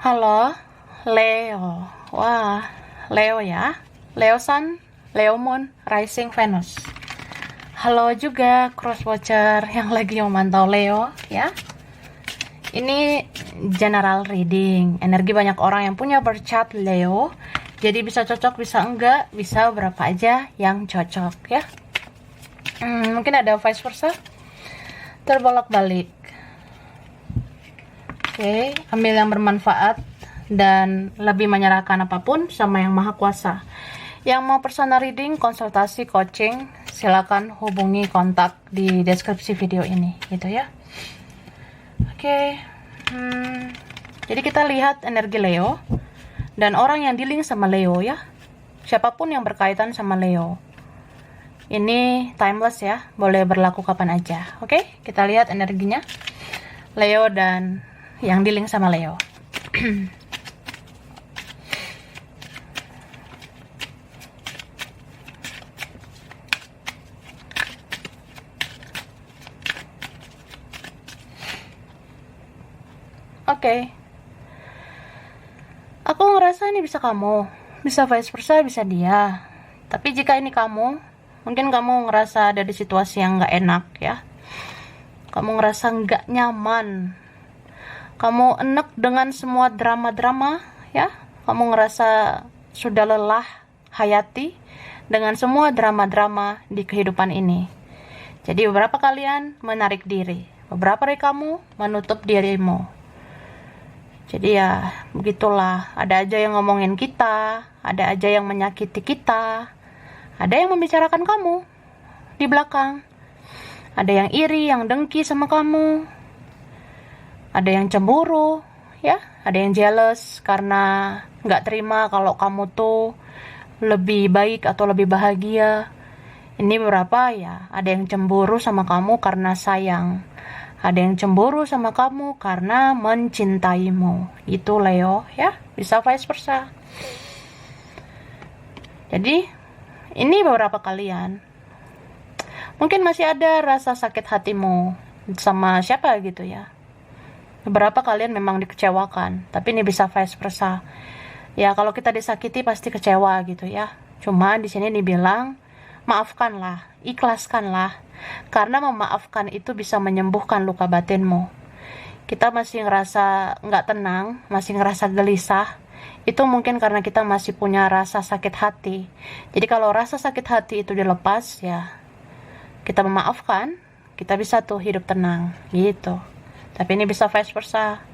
Halo, Leo. Wah, Leo ya. Leo Sun, Leo Moon, Rising Venus. Halo juga cross watcher yang lagi memantau Leo ya. Ini general reading. Energi banyak orang yang punya birth chart Leo. Jadi bisa cocok, bisa enggak, bisa berapa aja yang cocok ya. Mungkin ada vice versa. Terbolak-balik. Oke, ambil yang bermanfaat dan lebih menyerahkan apapun sama yang maha kuasa. Yang mau personal reading, konsultasi, coaching, silakan hubungi kontak di deskripsi video ini, gitu ya. Oke, jadi kita lihat energi Leo dan orang yang dealing sama Leo ya. Siapapun yang berkaitan sama Leo. Ini timeless ya, boleh berlaku kapan aja. Oke, kita lihat energinya Leo dan yang dealing sama Leo. Oke. Aku ngerasa ini bisa kamu, bisa vice versa, bisa dia. Tapi jika ini kamu, mungkin kamu ngerasa ada di situasi yang gak enak ya. Kamu ngerasa gak nyaman. Kamu enek dengan semua drama-drama ya. Kamu ngerasa sudah lelah hayati dengan semua drama-drama di kehidupan ini. Jadi beberapa kalian menarik diri, beberapa dari kamu menutup dirimu. Jadi ya begitulah, ada aja yang ngomongin kita, ada aja yang menyakiti kita, ada yang membicarakan kamu di belakang, ada yang iri, yang dengki sama kamu, ada yang cemburu, ya, ada yang jealous karena nggak terima kalau kamu tuh lebih baik atau lebih bahagia. Ini beberapa ya, ada yang cemburu sama kamu karena sayang. Ada yang cemburu sama kamu karena mencintaimu. Itu Leo ya, bisa vice versa. Jadi, ini beberapa kalian. Mungkin masih ada rasa sakit hatimu sama siapa gitu ya. Beberapa kalian memang dikecewakan, tapi ini bisa vice versa. Ya, kalau kita disakiti pasti kecewa gitu ya. Cuma di sini dibilang, maafkanlah, ikhlaskanlah. Karena memaafkan itu bisa menyembuhkan luka batinmu. Kita masih ngerasa nggak tenang, masih ngerasa gelisah. Itu mungkin karena kita masih punya rasa sakit hati. Jadi kalau rasa sakit hati itu dilepas, ya kita memaafkan, kita bisa tuh hidup tenang, gitu. Tapi ini bisa vice versa.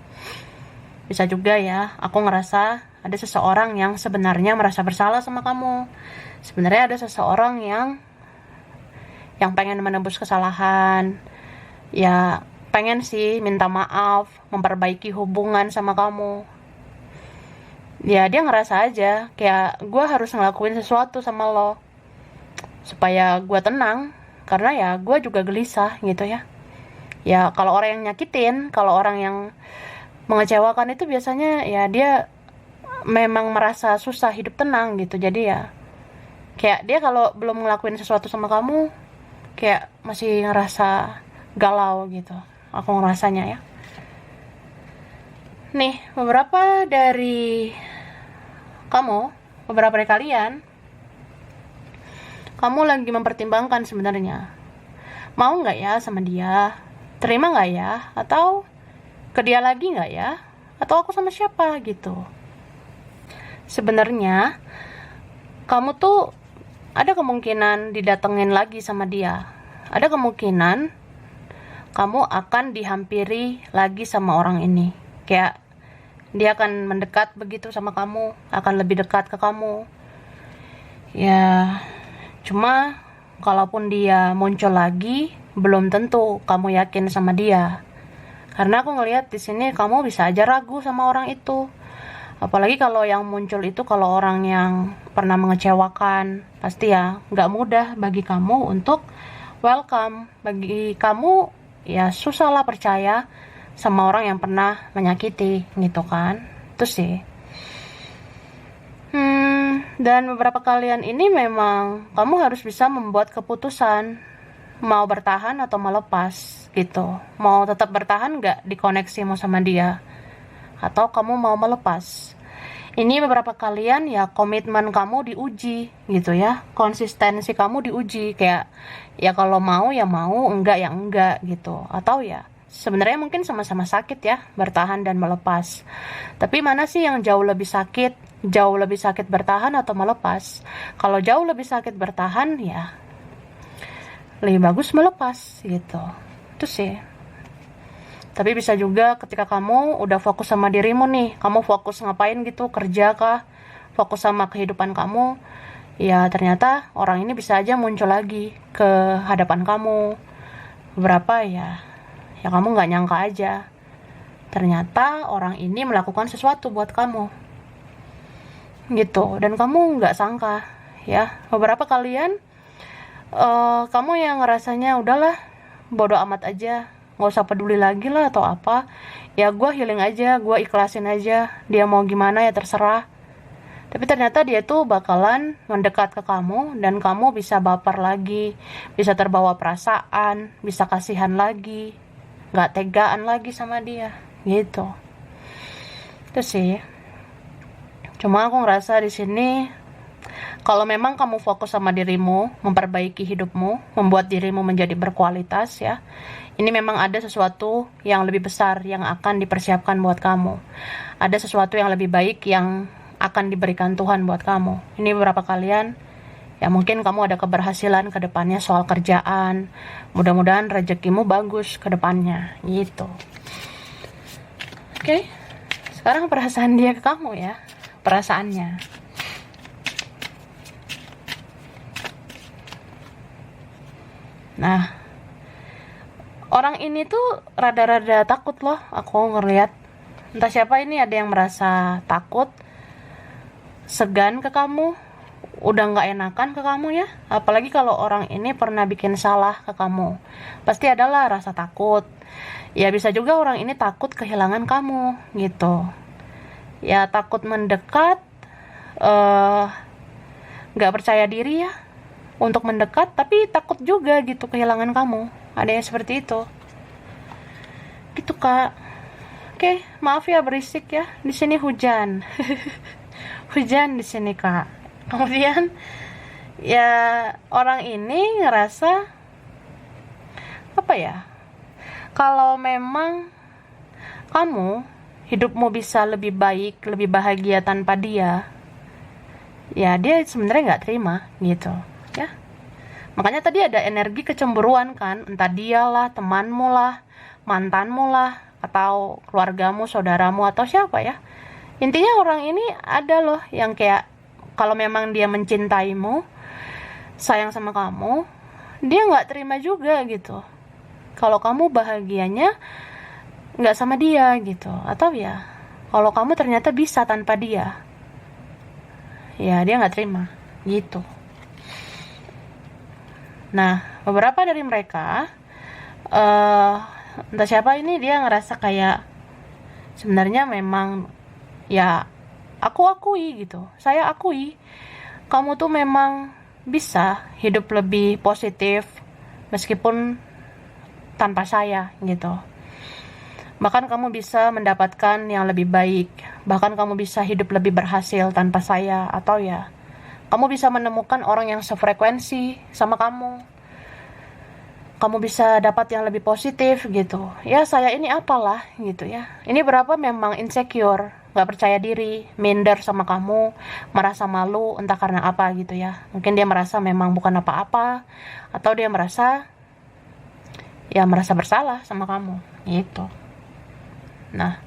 Bisa juga ya, aku ngerasa ada seseorang yang sebenarnya merasa bersalah sama kamu. Sebenarnya ada seseorang yang pengen menebus kesalahan, ya pengen sih minta maaf, memperbaiki hubungan sama kamu. Ya dia ngerasa aja kayak gue harus ngelakuin sesuatu sama lo supaya gue tenang, karena ya gue juga gelisah gitu ya. Ya kalau orang yang nyakitin, kalau orang yang mengecewakan itu biasanya ya dia memang merasa susah hidup tenang gitu. Jadi ya kayak dia kalau belum ngelakuin sesuatu sama kamu kayak masih ngerasa galau gitu. Aku ngerasanya ya. Nih, beberapa dari kamu, beberapa dari kalian, kamu lagi mempertimbangkan sebenarnya. Mau nggak ya sama dia? Terima nggak ya? Atau ke dia lagi nggak ya? Atau aku sama siapa gitu? Sebenarnya, kamu tuh ada kemungkinan didatengin lagi sama dia. Ada kemungkinan kamu akan dihampiri lagi sama orang ini. Kayak dia akan mendekat begitu sama kamu, akan lebih dekat ke kamu. Ya, cuma kalaupun dia muncul lagi, belum tentu kamu yakin sama dia. Karena aku ngelihat di sini kamu bisa aja ragu sama orang itu. Apalagi kalau yang muncul itu kalau orang yang pernah mengecewakan, pasti ya nggak mudah bagi kamu untuk welcome. Bagi kamu ya susah lah percaya sama orang yang pernah menyakiti gitu kan. Itu sih. Dan beberapa kalian ini memang kamu harus bisa membuat keputusan mau bertahan atau melepas gitu. Mau tetap bertahan nggak di koneksimu sama dia. atau kamu mau melepas. Ini beberapa kalian ya komitmen kamu diuji gitu ya, konsistensi kamu diuji, kayak ya kalau mau ya mau, enggak ya enggak gitu. Atau ya sebenarnya mungkin sama-sama sakit ya, bertahan dan melepas. Tapi mana sih yang jauh lebih sakit? Jauh lebih sakit bertahan atau melepas? Kalau jauh lebih sakit bertahan ya lebih bagus melepas gitu. Itu sih. Tapi bisa juga ketika kamu udah fokus sama dirimu nih, kamu fokus ngapain gitu, kerja kah, fokus sama kehidupan kamu, ya ternyata orang ini bisa aja muncul lagi ke hadapan kamu. Beberapa ya kamu nggak nyangka aja. Ternyata orang ini melakukan sesuatu buat kamu. Gitu, dan kamu nggak sangka ya. Beberapa kalian, kamu yang ngerasanya udahlah, bodo amat aja, nggak usah peduli lagi lah atau apa, ya gue healing aja, gue ikhlasin aja, dia mau gimana ya terserah. Tapi ternyata dia tuh bakalan mendekat ke kamu, dan kamu bisa baper lagi, bisa terbawa perasaan, bisa kasihan lagi, nggak tegaan lagi sama dia gitu. Itu sih. Cuma aku ngerasa di sini, kalau memang kamu fokus sama dirimu, memperbaiki hidupmu, membuat dirimu menjadi berkualitas ya, ini memang ada sesuatu yang lebih besar yang akan dipersiapkan buat kamu. Ada sesuatu yang lebih baik yang akan diberikan Tuhan buat kamu. Ini beberapa kalian, ya mungkin kamu ada keberhasilan ke depannya soal kerjaan. Mudah-mudahan rezekimu bagus ke depannya, gitu. Oke, sekarang perasaan dia ke kamu ya. Perasaannya. Nah, orang ini tuh rada-rada takut loh, aku ngeliat. Entah siapa ini, ada yang merasa takut, segan ke kamu, udah nggak enakan ke kamu ya. Apalagi kalau orang ini pernah bikin salah ke kamu, pasti adalah rasa takut. Ya bisa juga orang ini takut kehilangan kamu gitu. Ya takut mendekat, nggak percaya diri ya untuk mendekat, tapi takut juga gitu kehilangan kamu. Ada yang seperti itu. Gitu Kak. Oke, maaf ya berisik ya. Di sini hujan. Hujan di sini Kak. Kemudian ya orang ini ngerasa apa ya? Kalau memang kamu hidupmu bisa lebih baik, lebih bahagia tanpa dia, ya dia sebenarnya nggak terima gitu ya. Makanya tadi ada energi kecemburuan kan, entah dialah, temanmu lah, mantanmu lah, atau keluargamu, saudaramu, atau siapa ya. Intinya orang ini ada loh yang kayak, kalau memang dia mencintaimu, sayang sama kamu, dia nggak terima juga gitu kalau kamu bahagianya nggak sama dia gitu. Atau ya kalau kamu ternyata bisa tanpa dia, ya dia nggak terima gitu. Nah, beberapa dari mereka, entah siapa ini, dia ngerasa kayak sebenarnya memang ya aku akui gitu, saya akui kamu tuh memang bisa hidup lebih positif meskipun tanpa saya gitu. Bahkan kamu bisa mendapatkan yang lebih baik, bahkan kamu bisa hidup lebih berhasil tanpa saya. Atau ya kamu bisa menemukan orang yang sefrekuensi sama kamu, kamu bisa dapat yang lebih positif gitu ya. Saya ini apalah gitu ya. Ini berapa memang insecure, gak percaya diri, minder sama kamu, merasa malu entah karena apa gitu ya. Mungkin dia merasa memang bukan apa-apa, atau dia merasa bersalah sama kamu gitu. Nah,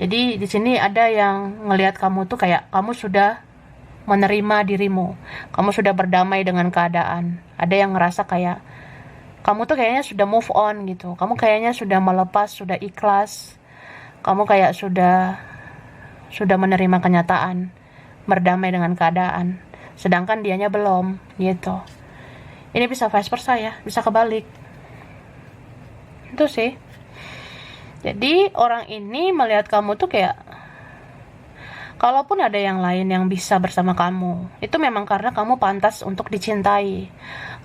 jadi di sini ada yang ngelihat kamu tuh kayak kamu sudah menerima dirimu, kamu sudah berdamai dengan keadaan. Ada yang ngerasa kayak kamu tuh kayaknya sudah move on gitu, kamu kayaknya sudah melepas, sudah ikhlas, kamu kayak sudah menerima kenyataan, berdamai dengan keadaan, sedangkan dianya belum gitu. Ini bisa vice versa ya, bisa kebalik. Itu sih. Jadi orang ini melihat kamu tuh kayak, kalaupun ada yang lain yang bisa bersama kamu, itu memang karena kamu pantas untuk dicintai.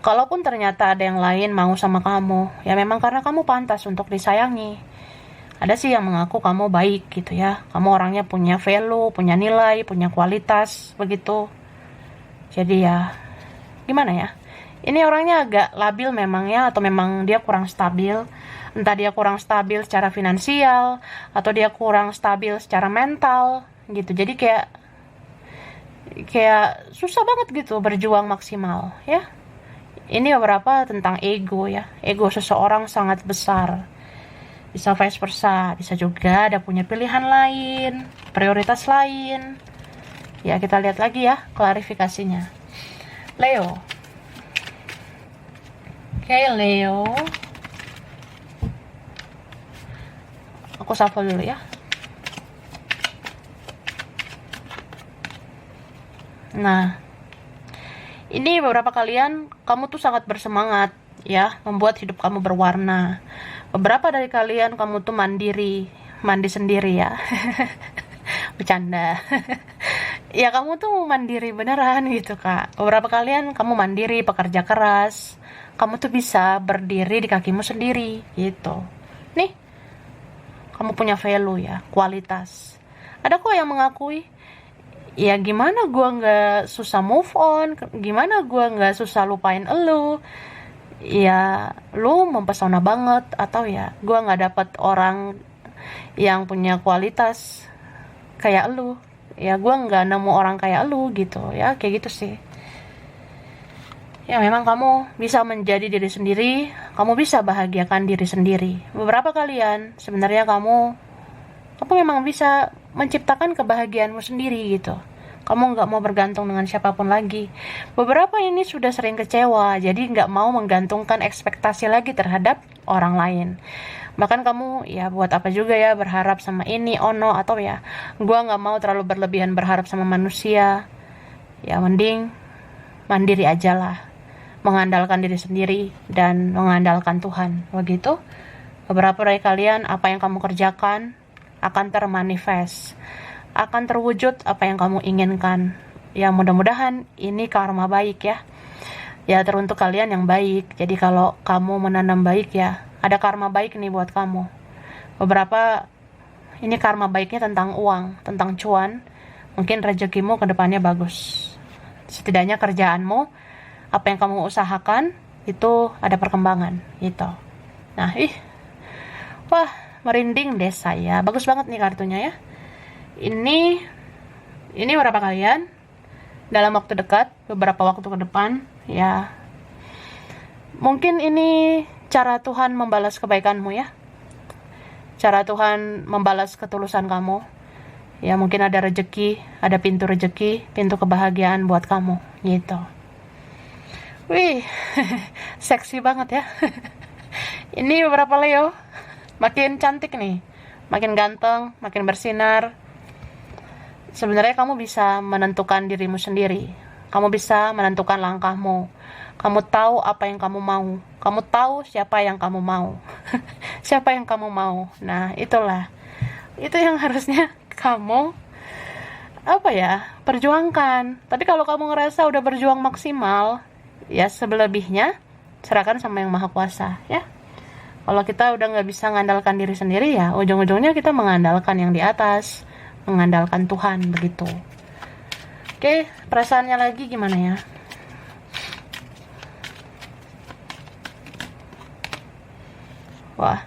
Kalaupun ternyata ada yang lain mau sama kamu, ya memang karena kamu pantas untuk disayangi. Ada sih yang mengaku kamu baik gitu ya, kamu orangnya punya value, punya nilai, punya kualitas begitu. Jadi ya gimana ya, ini orangnya agak labil memang ya, atau memang dia kurang stabil. Entah dia kurang stabil secara finansial, atau dia kurang stabil secara mental gitu. Jadi kayak susah banget gitu berjuang maksimal ya. Ini beberapa tentang ego ya. Ego seseorang sangat besar. Bisa vice versa, bisa juga ada punya pilihan lain, prioritas lain. Ya, kita lihat lagi ya klarifikasinya. Leo. Oke, Leo. Aku shuffle dulu ya. Nah, ini beberapa kalian, kamu tuh sangat bersemangat ya, membuat hidup kamu berwarna. Beberapa dari kalian kamu tuh mandiri, mandi sendiri ya. Bercanda. Ya kamu tuh mandiri beneran gitu kak. Beberapa kalian kamu mandiri, pekerja keras. Kamu tuh bisa berdiri di kakimu sendiri gitu. Nih, kamu punya value ya, kualitas. Ada kok yang mengakui, ya gimana gua nggak susah move on, gimana gua nggak susah lupain elu. Ya lu mempesona banget, atau ya gua nggak dapet orang yang punya kualitas kayak lu, ya gua nggak nemu orang kayak lu gitu ya, kayak gitu sih ya. Memang kamu bisa menjadi diri sendiri, kamu bisa bahagiakan diri sendiri. Beberapa kalian sebenarnya kamu memang bisa menciptakan kebahagiaanmu sendiri gitu. Kamu nggak mau bergantung dengan siapapun lagi. Beberapa ini sudah sering kecewa, jadi nggak mau menggantungkan ekspektasi lagi terhadap orang lain. Bahkan kamu ya buat apa juga ya berharap sama ini, ono, atau ya gua nggak mau terlalu berlebihan berharap sama manusia. Ya mending mandiri aja lah, mengandalkan diri sendiri dan mengandalkan Tuhan. Begitu. Beberapa dari kalian, apa yang kamu kerjakan akan termanifest, akan terwujud apa yang kamu inginkan. Ya mudah-mudahan ini karma baik ya. Ya teruntuk kalian yang baik. Jadi kalau kamu menanam baik ya, ada karma baik nih buat kamu. Beberapa ini karma baiknya tentang uang, tentang cuan. Mungkin rezekimu ke depannya bagus. Setidaknya kerjaanmu, apa yang kamu usahakan itu ada perkembangan gitu. Nah, wah, merinding deh saya. Bagus banget nih kartunya ya. Ini berapa kalian dalam waktu dekat, beberapa waktu ke depan ya. Mungkin ini cara Tuhan membalas kebaikanmu ya. Cara Tuhan membalas ketulusan kamu. Ya mungkin ada rezeki, ada pintu rezeki, pintu kebahagiaan buat kamu gitu. Wih, seksi banget ya. Ini beberapa Leo, makin cantik nih, makin ganteng, makin bersinar. Sebenarnya kamu bisa menentukan dirimu sendiri. Kamu bisa menentukan langkahmu. Kamu tahu apa yang kamu mau. Kamu tahu siapa yang kamu mau. Siapa yang kamu mau. Nah, itulah. Itu yang harusnya kamu perjuangkan. Tapi kalau kamu ngerasa udah berjuang maksimal, ya selebihnya serahkan sama yang Maha Kuasa, ya. Kalau kita udah nggak bisa mengandalkan diri sendiri, ya ujung-ujungnya kita mengandalkan yang di atas, mengandalkan Tuhan, begitu. Oke, perasaannya lagi gimana ya? Wah,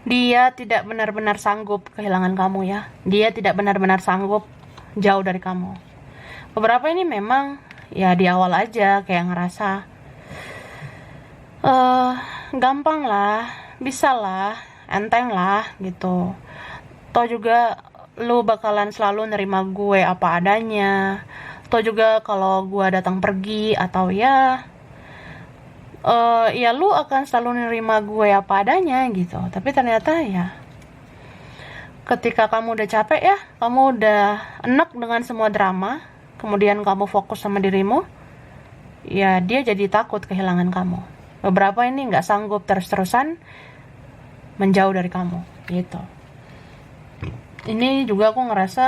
dia tidak benar-benar sanggup kehilangan kamu ya. Dia tidak benar-benar sanggup jauh dari kamu. Beberapa ini memang ya di awal aja kayak ngerasa gampang lah, bisa lah, enteng lah gitu. Toh juga lu bakalan selalu nerima gue apa adanya. Toh juga kalau gue datang pergi atau ya lu akan selalu nerima gue apa adanya gitu. Tapi ternyata ya ketika kamu udah capek ya, kamu udah enek dengan semua drama, kemudian kamu fokus sama dirimu, ya dia jadi takut kehilangan kamu. Beberapa ini nggak sanggup terus-terusan menjauh dari kamu gitu. Ini juga aku ngerasa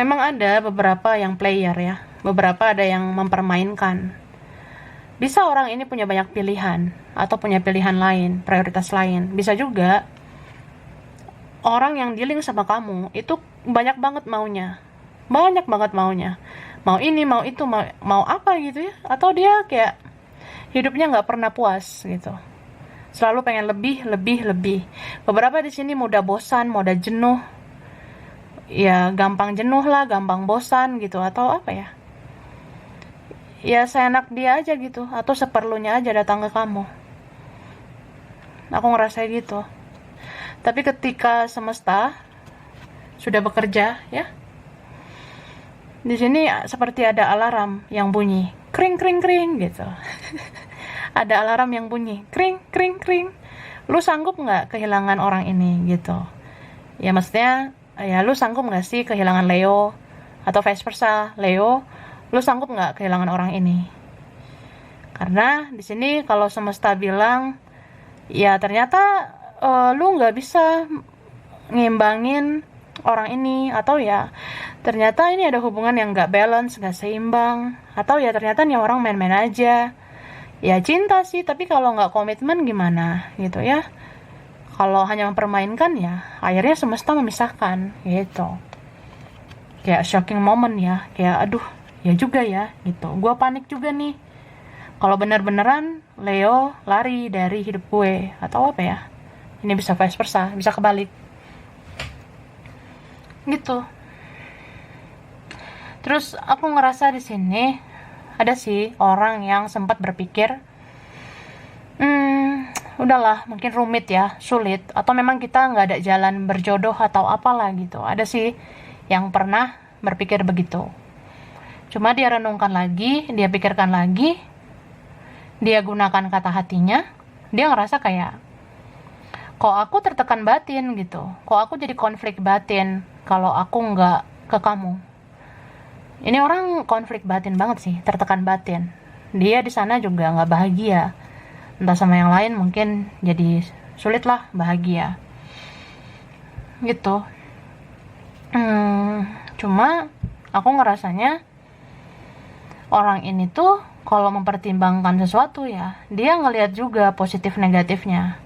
memang ada beberapa yang player ya, beberapa ada yang mempermainkan. Bisa orang ini punya banyak pilihan, atau punya pilihan lain, prioritas lain. Bisa juga orang yang dealing sama kamu itu banyak banget maunya. Banyak banget maunya. Mau ini, mau itu, mau apa gitu ya. Atau dia kayak hidupnya nggak pernah puas gitu. Selalu pengen lebih, lebih, lebih. Beberapa di sini mudah bosan, mudah jenuh. Ya gampang jenuh lah, gampang bosan gitu. Atau apa ya. Ya seenak dia aja gitu. Atau seperlunya aja datang ke kamu. Aku ngerasa gitu. Tapi ketika semesta sudah bekerja ya, di sini seperti ada alarm yang bunyi, kring kring kring gitu. Ada alarm yang bunyi, kring kring kring. Lu sanggup nggak kehilangan orang ini gitu? Ya maksudnya, ya lu sanggup nggak sih kehilangan Leo? Atau vice versa, Leo, lu sanggup nggak kehilangan orang ini? Karena di sini kalau semesta bilang, ya ternyata lu nggak bisa ngimbangin orang ini, atau ya ternyata ini ada hubungan yang nggak balance, nggak seimbang, atau ya ternyata nih orang main-main aja. Ya cinta sih, tapi kalau nggak komitmen gimana gitu ya. Kalau hanya mempermainkan ya akhirnya semesta memisahkan gitu. Kayak shocking moment ya, kayak aduh ya juga ya gitu. Gue panik juga nih kalau bener-beneran Leo lari dari hidup gue, atau apa ya, ini bisa vice versa, bisa kebalik gitu. Terus aku ngerasa di sini ada sih orang yang sempat berpikir, udahlah mungkin rumit ya, sulit, atau memang kita nggak ada jalan berjodoh atau apalah gitu. Ada sih yang pernah berpikir begitu. Cuma dia renungkan lagi, dia pikirkan lagi, dia gunakan kata hatinya, dia ngerasa kayak, kok aku tertekan batin gitu, kok aku jadi konflik batin kalau aku nggak ke kamu. Ini orang konflik batin banget sih, tertekan batin. Dia di sana juga nggak bahagia, entah sama yang lain mungkin jadi sulit lah bahagia gitu. Cuma aku ngerasanya orang ini tuh kalau mempertimbangkan sesuatu ya, dia ngelihat juga positif negatifnya.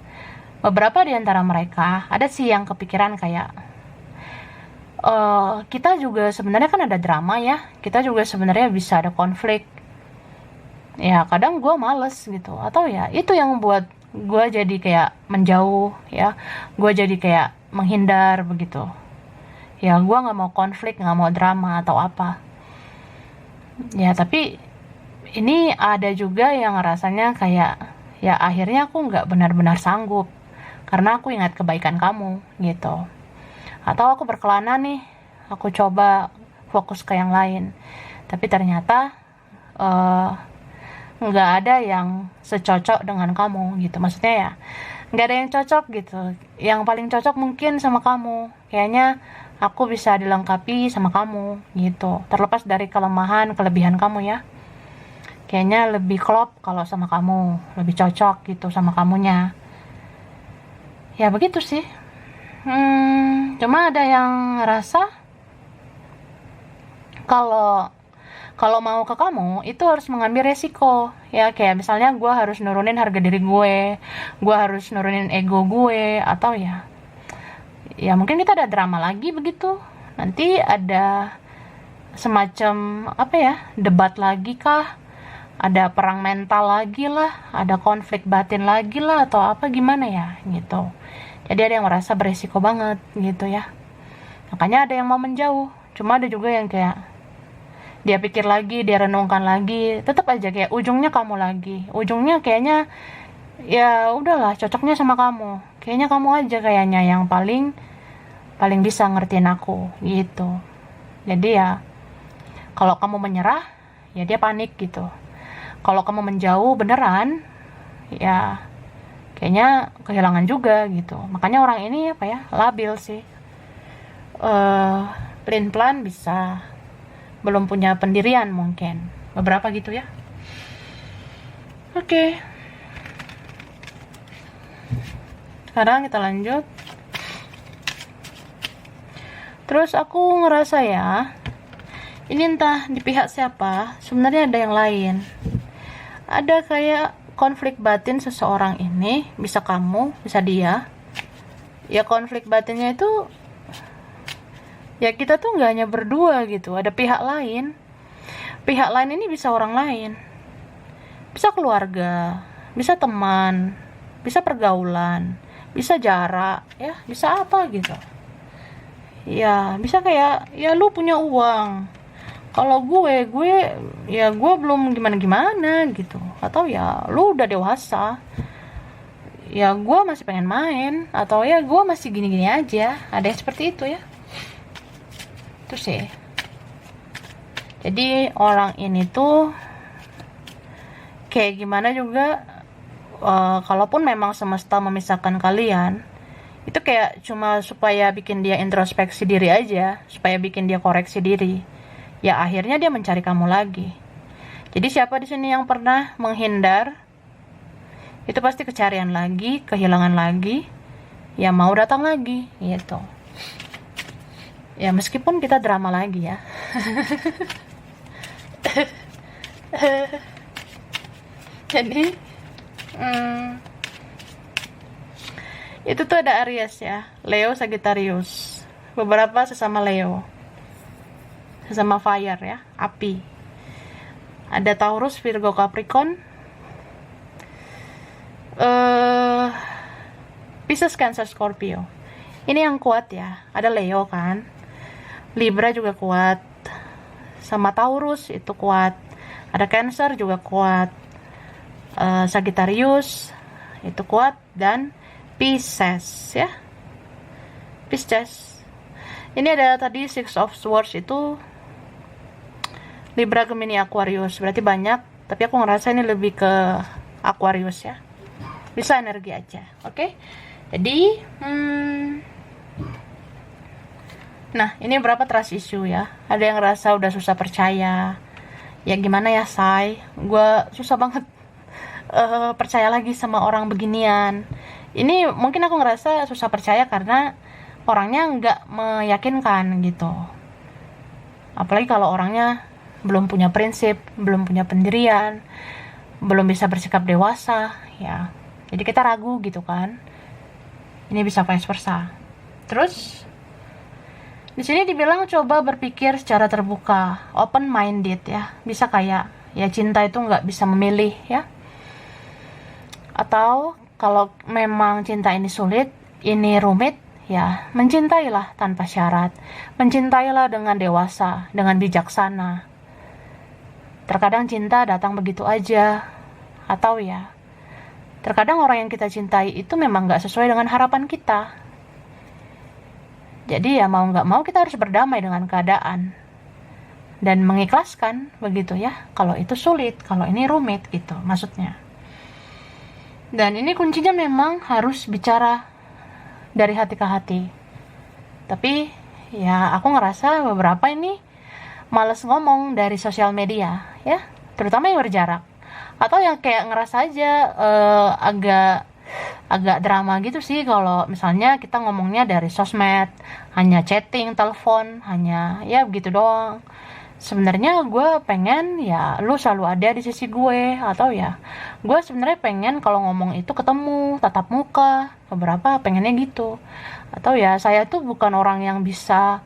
Beberapa di antara mereka ada sih yang kepikiran kayak, kita juga sebenarnya kan ada drama ya, kita juga sebenarnya bisa ada konflik. Ya kadang gue males gitu, atau ya itu yang buat gue jadi kayak menjauh ya, gue jadi kayak menghindar begitu. Ya gue nggak mau konflik, nggak mau drama atau apa. Ya tapi ini ada juga yang rasanya kayak, ya akhirnya aku nggak benar-benar sanggup karena aku ingat kebaikan kamu gitu. Atau aku berkelana nih, aku coba fokus ke yang lain, tapi ternyata nggak ada yang secocok dengan kamu gitu. Maksudnya ya nggak ada yang cocok gitu. Yang paling cocok mungkin sama kamu, kayaknya aku bisa dilengkapi sama kamu gitu. Terlepas dari kelemahan kelebihan kamu ya, kayaknya lebih klop kalau sama kamu, lebih cocok gitu sama kamunya. Ya begitu sih. Cuma ada yang ngerasa kalau mau ke kamu itu harus mengambil resiko ya, kayak misalnya gue harus nurunin harga diri gue harus nurunin ego gue, atau ya mungkin kita ada drama lagi begitu, nanti ada semacam apa ya, debat lagi kah, ada perang mental lagi lah, ada konflik batin lagi lah, atau apa gimana ya gitu. Jadi ada yang merasa beresiko banget gitu ya, makanya ada yang mau menjauh. Cuma ada juga yang kayak dia pikir lagi, dia renungkan lagi, tetap aja kayak ujungnya kamu lagi, ujungnya kayaknya ya udahlah cocoknya sama kamu, kayaknya kamu aja kayaknya yang paling bisa ngertiin aku gitu. Jadi ya kalau kamu menyerah ya dia panik gitu, kalau kamu menjauh beneran ya kayaknya kehilangan juga gitu. Makanya orang ini apa ya, labil sih, pelin-pelan bisa, belum punya pendirian mungkin, beberapa gitu ya. Oke. Sekarang kita lanjut. Terus aku ngerasa ya, ini entah di pihak siapa, sebenarnya ada yang lain. ada kayak konflik batin seseorang ini, bisa kamu, bisa dia. Ya konflik batinnya itu, ya kita tuh nggak hanya berdua gitu, ada pihak lain. Pihak lain ini bisa orang lain, bisa keluarga, bisa teman, bisa pergaulan, bisa jarak, ya bisa apa gitu. Ya bisa kayak, ya lu punya uang, kalau gue ya gue belum gimana-gimana gitu. Atau ya lu udah dewasa, ya gue masih pengen main. Atau ya gue masih gini-gini aja. Ada yang seperti itu ya. Itu sih. Jadi orang ini tuh kayak gimana juga, kalaupun memang semesta memisahkan kalian, itu kayak cuma supaya bikin dia introspeksi diri aja, supaya bikin dia koreksi diri. Ya akhirnya dia mencari kamu lagi. Jadi siapa di sini yang pernah menghindar, itu pasti kecarian lagi, kehilangan lagi, ya mau datang lagi gitu. Ya meskipun kita drama lagi ya. Jadi itu tuh ada Aries ya, Leo, Sagittarius, beberapa sesama Leo, sesama fire ya, api. Ada Taurus, Virgo, Capricorn, Pisces, Cancer, Scorpio. Ini yang kuat ya. Ada Leo kan, Libra juga kuat, sama Taurus itu kuat. Ada Cancer juga kuat, Sagittarius itu kuat, dan Pisces ya. Pisces. Ini ada tadi Six of Swords, itu Libra, Gemini, Aquarius. Berarti banyak, tapi aku ngerasa ini lebih ke Aquarius ya. Bisa energi aja, oke? Jadi, nah ini berapa trust issue ya. Ada yang ngerasa udah susah percaya. Ya gimana ya, say? Gue susah banget percaya lagi sama orang beginian. Ini mungkin aku ngerasa susah percaya karena orangnya nggak meyakinkan gitu. Apalagi kalau orangnya belum punya prinsip, belum punya pendirian, belum bisa bersikap dewasa, ya. Jadi kita ragu gitu kan. Ini bisa vice versa. Terus di sini dibilang coba berpikir secara terbuka, open minded ya. Bisa kayak ya cinta itu nggak bisa memilih ya. Atau kalau memang cinta ini sulit, ini rumit, ya mencintailah tanpa syarat. Mencintailah dengan dewasa, dengan bijaksana. Terkadang cinta datang begitu aja. Atau ya, terkadang orang yang kita cintai itu memang gak sesuai dengan harapan kita. Jadi ya mau gak mau kita harus berdamai dengan keadaan. Dan mengikhlaskan begitu ya. Kalau itu sulit, kalau ini rumit gitu maksudnya. Dan ini kuncinya memang harus bicara dari hati ke hati. Tapi ya aku ngerasa beberapa ini males ngomong dari sosial media ya, terutama yang berjarak. Atau yang kayak ngerasa aja agak drama gitu sih kalau misalnya kita ngomongnya dari sosmed, hanya chatting, telepon, hanya ya begitu doang. Sebenarnya gue pengen ya lu selalu ada di sisi gue. Atau ya gue sebenarnya pengen kalau ngomong itu ketemu, tatap muka. Beberapa pengennya gitu. Atau ya saya tuh bukan orang yang bisa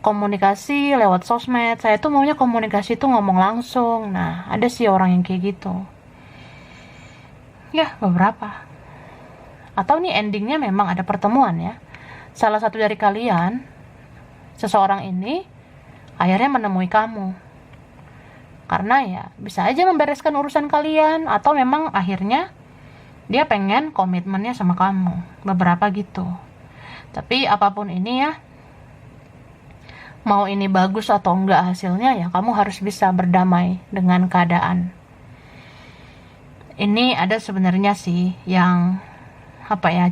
komunikasi lewat sosmed. Saya tuh maunya komunikasi tuh ngomong langsung. Nah ada sih orang yang kayak gitu ya, beberapa. Atau nih endingnya memang ada pertemuan ya. Salah satu dari kalian, seseorang ini akhirnya menemui kamu. Karena ya bisa aja membereskan urusan kalian. Atau memang akhirnya dia pengen komitmennya sama kamu. Beberapa gitu. Tapi apapun ini ya, mau ini bagus atau enggak hasilnya, ya kamu harus bisa berdamai dengan keadaan. Ini ada sebenarnya sih yang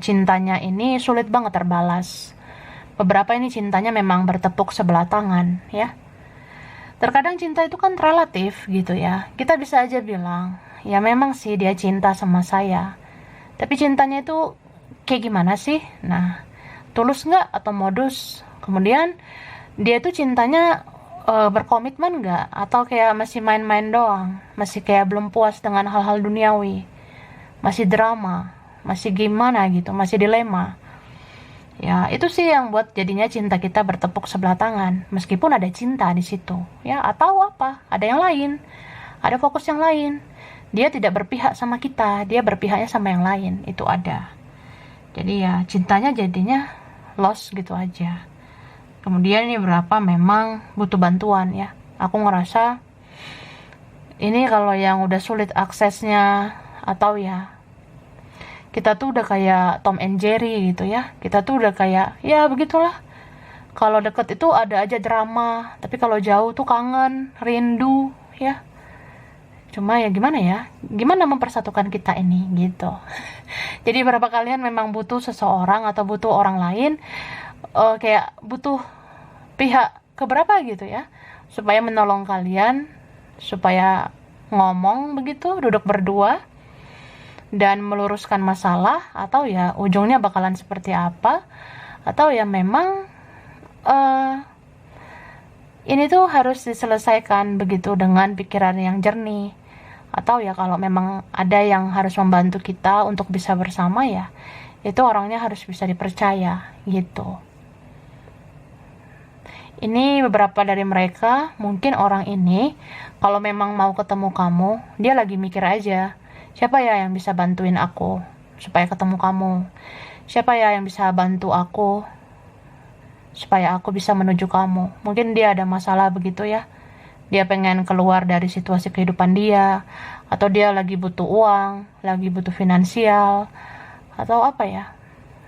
cintanya ini sulit banget terbalas. Beberapa ini cintanya memang bertepuk sebelah tangan ya. Terkadang cinta itu kan relatif gitu ya. Kita bisa aja bilang, ya memang sih dia cinta sama saya. Tapi cintanya itu kayak gimana sih? Nah, tulus nggak atau modus? Kemudian dia tuh cintanya berkomitmen nggak, atau kayak masih main-main doang, masih kayak belum puas dengan hal-hal duniawi, masih drama, masih gimana gitu, masih dilema. Ya, itu sih yang buat jadinya cinta kita bertepuk sebelah tangan, meskipun ada cinta di situ. Ya, atau apa? Ada yang lain. Ada fokus yang lain. Dia tidak berpihak sama kita, dia berpihaknya sama yang lain. Itu ada. Jadi ya, cintanya jadinya lost gitu aja. Kemudian ini berapa memang butuh bantuan ya. Aku ngerasa ini kalau yang udah sulit aksesnya, atau ya kita tuh udah kayak Tom and Jerry gitu ya, kita tuh udah kayak ya begitulah, kalau deket itu ada aja drama, tapi kalau jauh tuh kangen, rindu ya. Cuma ya gimana mempersatukan kita ini gitu. Jadi berapa kalian memang butuh seseorang atau butuh orang lain, kayak butuh pihak keberapa gitu ya, supaya menolong kalian, supaya ngomong begitu, duduk berdua dan meluruskan masalah, atau ya ujungnya bakalan seperti apa, atau ya memang uh, ini tuh harus diselesaikan begitu dengan pikiran yang jernih, atau ya kalau memang ada yang harus membantu kita untuk bisa bersama, ya itu orangnya harus bisa dipercaya gitu. Ini beberapa dari mereka. Mungkin orang ini kalau memang mau ketemu kamu, dia lagi mikir aja, siapa ya yang bisa bantuin aku supaya ketemu kamu? Siapa ya yang bisa bantu aku supaya aku bisa menuju kamu? Mungkin dia ada masalah begitu ya. Dia pengen keluar dari situasi kehidupan dia, atau dia lagi butuh uang, lagi butuh finansial, atau apa ya.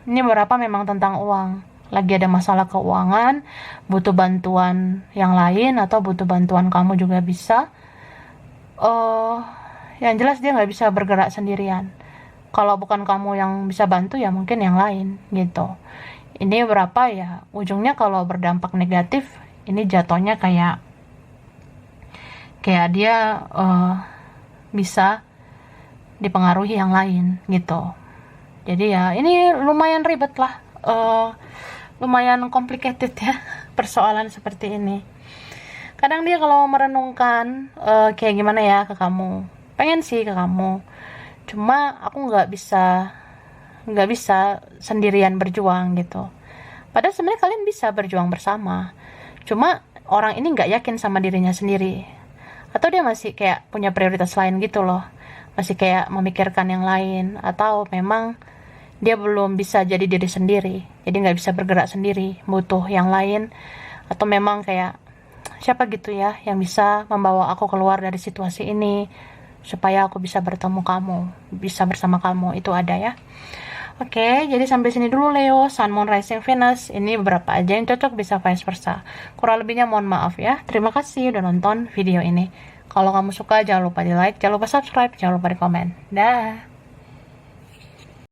Ini beberapa memang tentang uang. Lagi ada masalah keuangan, butuh bantuan yang lain, atau butuh bantuan kamu juga bisa. Yang jelas dia nggak bisa bergerak sendirian. Kalau bukan kamu yang bisa bantu, ya mungkin yang lain gitu. Ini berapa ya, ujungnya kalau berdampak negatif, ini jatuhnya kayak dia bisa dipengaruhi yang lain gitu. Jadi ya ini lumayan ribet lah, lumayan complicated ya persoalan seperti ini. Kadang dia kalau merenungkan kayak gimana ya ke kamu, pengen sih ke kamu, cuma aku nggak bisa sendirian berjuang gitu. Padahal sebenarnya kalian bisa berjuang bersama, cuma orang ini nggak yakin sama dirinya sendiri, atau dia masih kayak punya prioritas lain gitu loh, masih kayak memikirkan yang lain, atau memang dia belum bisa jadi diri sendiri, jadi nggak bisa bergerak sendiri, butuh yang lain, atau memang kayak siapa gitu ya yang bisa membawa aku keluar dari situasi ini supaya aku bisa bertemu kamu, bisa bersama kamu. Itu ada ya. Oke, jadi sampai sini dulu Leo, Sun, Moon, Rising, Venus. Ini beberapa aja yang cocok, bisa vice versa. Kurang lebihnya mohon maaf ya. Terima kasih udah nonton video ini. Kalau kamu suka jangan lupa di like, jangan lupa subscribe, jangan lupa di komen. Dah.